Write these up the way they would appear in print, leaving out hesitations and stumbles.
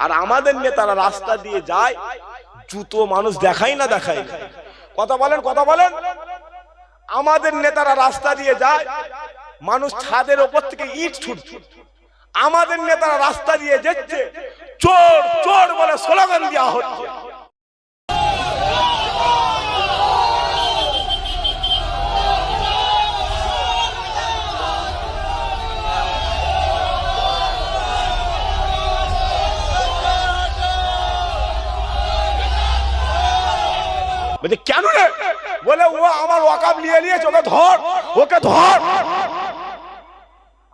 আর আমাদের নেতারা রাস্তা দিয়ে যায়, জুতো মানুষ দেখায় না দেখায় না? কথা বলেন, কথা বলেন। আমাদের নেতারা রাস্তা দিয়ে যায়, মানুষ ছাদের উপর থেকে ইট ছুটছে। আমাদের নেতারা রাস্তা দিয়ে যাচ্ছে, চোর চোর বলে স্লোগান দেওয়া হচ্ছে। কেন রে? বলে ও আমার ওয়াকাব নিয়ে নিয়েছে, ওকে ধর, ওকে ধর।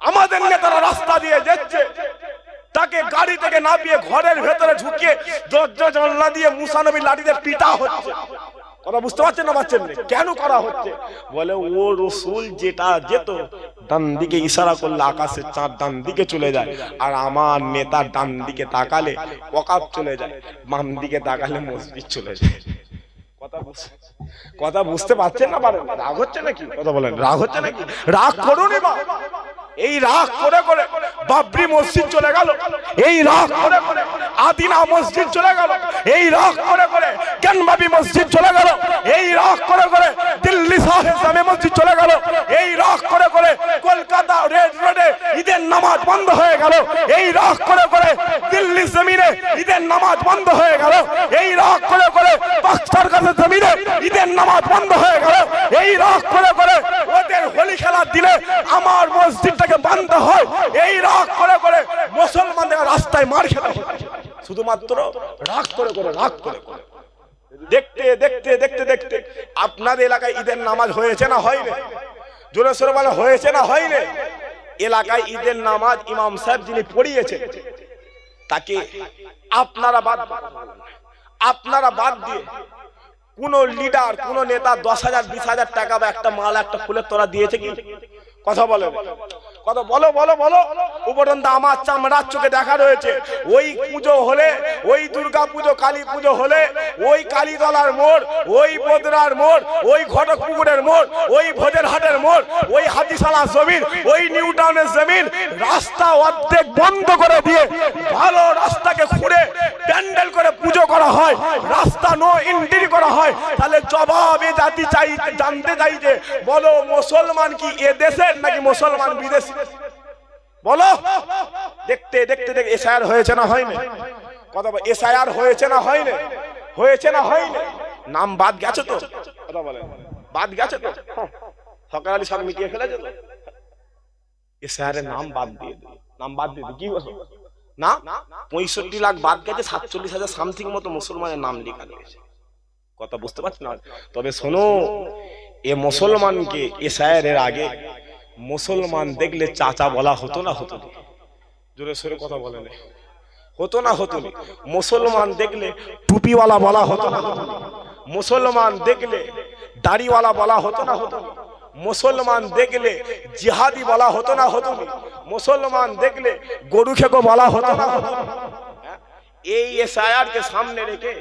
আমাদের নেতারা রাস্তা দিয়ে যাচ্ছে, তাকে গাড়ি থেকে নামিয়ে ঘরের ভেতরে ঢুকিয়ে দরজা জানলা দিয়ে মুসা নবী লাঠিতে পিটা হচ্ছে। কথা বুঝতে পারছেন না পাচ্ছেন? কেন করা হচ্ছে? বলে ও রসুল যেটা যেত ডান দিকে ইশারা করলে আকাশের চাঁদ ডান দিকে চলে যায়, আর আমার নেতা ডান দিকে তাকালে ওয়াকাব চলে যায়, বাম দিকে তাকালে মসজিদ চলে যায়। কথা বুঝতে পারছেন না পারেন? রাগ হচ্ছে নাকি? কথা বলেন, রাগ হচ্ছে নাকি? রাগ করুন। এই রাগ করে করে বাবরি মসজিদ চলে গেল, এই রাগ করে করে আদিনা মসজিদ চলে গেল, এই রাগ করে করে জ্ঞানবাবী মসজিদ চলে গেল, এই রাগ করে করে দিল্লি সাহেব জামে মসজিদ চলে গেল, এই রাগ করে করে কলকাতা রেড রোডে ঈদের নামাজ বন্ধ হয়ে গেল, এই রাগ করে করে দিল্লি জমিনে ঈদের নামাজ বন্ধ হয়ে গেল, এই রাগ করে করে পাকিস্তান কাছে জমিনে ঈদের নামাজ বন্ধ হয়ে গেল, এই রাগ করে করে ওদের হোলি খেলার দিনে আমার মসজিদটাকে বন্ধ হয়, এই রাগ করে করে মুসলমানদের রাস্তায় মার খেতে হয়, শুধুমাত্র রাগ করে করে, রাগ করে করে। দেখতে দেখতে দেখতে দেখতে আপনাদের এলাকায় ঈদের নামাজ হয়েছে না হয়নি? জোরে সোরে বলে, হয়েছে না হয়নি? এলাকায় ঈদের নামাজ ইমাম সাহেব যিনি পড়িয়েছেন তাকে আপনারা বাদ দিয়ে কোন লিডার, কোন নেতা 10,000 20,000 টাকা বা একটা মাল, একটা ফুলের তোরা দিয়েছে কি? কথা বলো, কথা বলো বলো বলো। উপরন্ত আমার চামড়ার চোখে দেখা রয়েছে, ওই পুজো হলে, ওই দুর্গা পুজো কালী পুজো হলে, ওই কালীতলার মোড়, ওই বদরার মোড়, ওই ঘটক পুকুরের মোড়, ওই ভোজের হাটের মোড়, ওই হাতিশালা জমিন, ওই নিউ টাউনের জমিন, রাস্তা অর্ধেক বন্ধ করে দিয়ে ভালো রাস্তাকে খুঁড়ে প্যান্ডেল করে পুজো করা হয়, রাস্তা নো এন্ট্রি করা হয়। তাহলে জবাবে জানতে চাই যে বলো, মুসলমান কি এ দেশের নাকি মুসলমান বিদেশি? বলো। দেখতে দেখতে দেখতে এসআইআর হয়েছে না হয়নি? কথা বল, এসআইআর হয়েছে না হয়নি? হয়েছে না হয়নি? নাম বাদ গেছে তো? কথা বলেন, বাদ গেছে তো? সকাল আলী সব মিটিয়ে ফেলেছে তো? এসআইআর এর নাম বাদ দিয়ে কি বলো না? 65 লাখ বাদ গেছে, 47,000 সামথিং মতো মুসলমানের নাম লেখা দিয়েছে। কথা বুঝতে পারছি না? তবে শোনো, এ মুসলমানকে এসআইআর এর আগে মুসলমান দেখলে চাচা বলা হতো না? হতো না? জোরে সোরে কথা বলে না, হতো না? হতো না? মুসলমান দেখলে টুপিওয়ালা বলা হতো না? হতো না? মুসলমান দেখলে দাড়িওয়ালা বলা হতো না? হতো না? মুসলমান দেখলে জিহাদি বলা হতো না? হতো না? মুসলমান দেখলে গরু খেকো বলা হতো না? হতো না? এই এসআইআর কে সামনে রেখে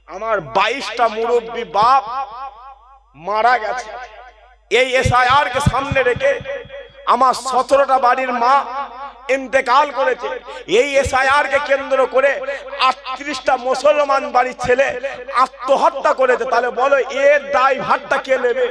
আমার 22টা মুরব্বী বাপ মারা গেছে। এই এসআইআর কে সামনে রেখে আমার 17টা বাড়ির মা ইন্তেকাল করেছে। এই এসআইআর কে কেন্দ্র করে 38টা মুসলমান বাড়ির ছেলে আত্মহত্যা করেছে। তাহলে বলো, এর দায় ভারটা কে নেবে?